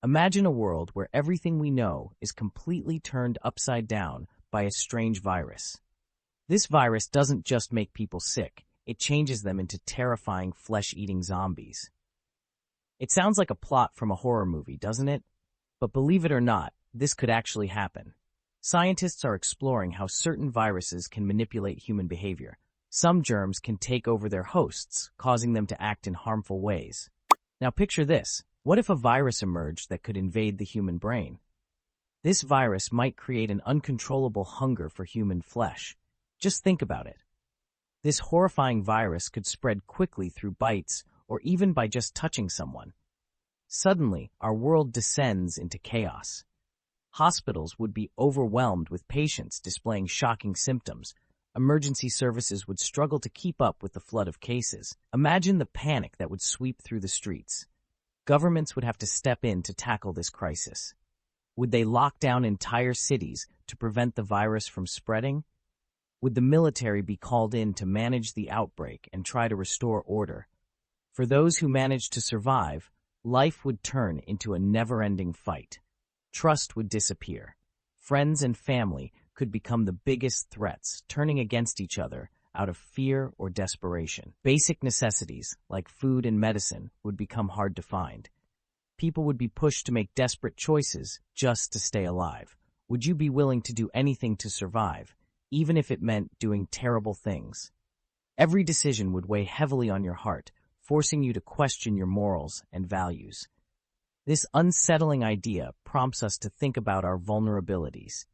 Imagine a world where everything we know is completely turned upside down by a strange virus. This virus doesn't just make people sick, it changes them into terrifying flesh-eating zombies. It sounds like a plot from a horror movie, doesn't it? But believe it or not, this could actually happen. Scientists are exploring how certain viruses can manipulate human behavior. Some germs can take over their hosts, causing them to act in harmful ways. Now picture this. What if a virus emerged that could invade the human brain? This virus might create an uncontrollable hunger for human flesh. Just think about it. This horrifying virus could spread quickly through bites or even by just touching someone. Suddenly, our world descends into chaos. Hospitals would be overwhelmed with patients displaying shocking symptoms. Emergency services would struggle to keep up with the flood of cases. Imagine the panic that would sweep through the streets. Governments would have to step in to tackle this crisis. Would they lock down entire cities to prevent the virus from spreading? Would the military be called in to manage the outbreak and try to restore order? For those who managed to survive, life would turn into a never-ending fight. Trust would disappear. Friends and family could become the biggest threats, turning against each other out of fear or desperation. Basic necessities, like food and medicine, would become hard to find. People would be pushed to make desperate choices just to stay alive. Would you be willing to do anything to survive, even if it meant doing terrible things? Every decision would weigh heavily on your heart, forcing you to question your morals and values. This unsettling idea prompts us to think about our vulnerabilities.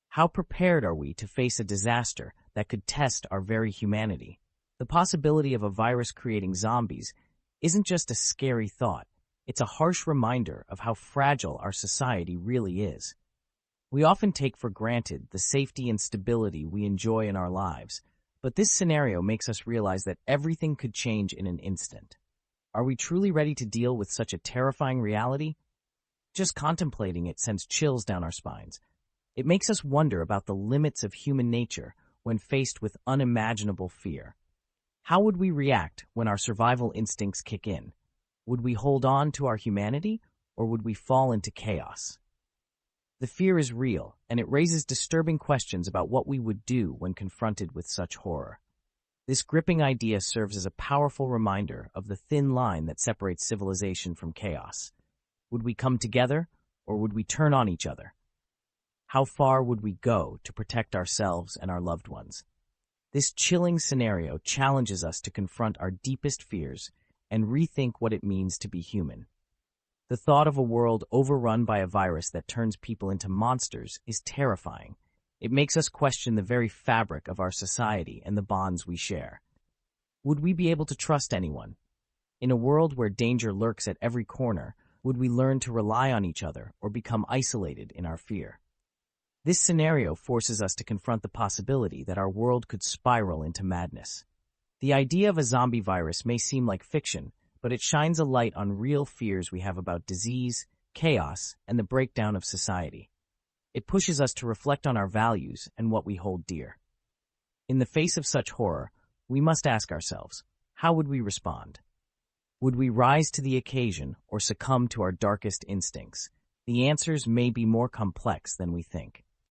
How prepared are we to face a disaster that could test our very humanity? The possibility of a virus creating zombies isn't just a scary thought, it's a harsh reminder of how fragile our society really is. We often take for granted the safety and stability we enjoy in our lives, but this scenario makes us realize that everything could change in an instant. Are we truly ready to deal with such a terrifying reality? Just contemplating it sends chills down our spines. It makes us wonder about the limits of human nature when faced with unimaginable fear. How would we react when our survival instincts kick in? Would we hold on to our humanity, or would we fall into chaos? The fear is real, and it raises disturbing questions about what we would do when confronted with such horror. This gripping idea serves as a powerful reminder of the thin line that separates civilization from chaos. Would we come together, or would we turn on each other? How far would we go to protect ourselves and our loved ones? This chilling scenario challenges us to confront our deepest fears and rethink what it means to be human. The thought of a world overrun by a virus that turns people into monsters is terrifying. It makes us question the very fabric of our society and the bonds we share. Would we be able to trust anyone? In a world where danger lurks at every corner, would we learn to rely on each other or become isolated in our fear? This scenario forces us to confront the possibility that our world could spiral into madness. The idea of a zombie virus may seem like fiction, but it shines a light on real fears we have about disease, chaos, and the breakdown of society. It pushes us to reflect on our values and what we hold dear. In the face of such horror, we must ask ourselves, how would we respond? Would we rise to the occasion or succumb to our darkest instincts? The answers may be more complex than we think.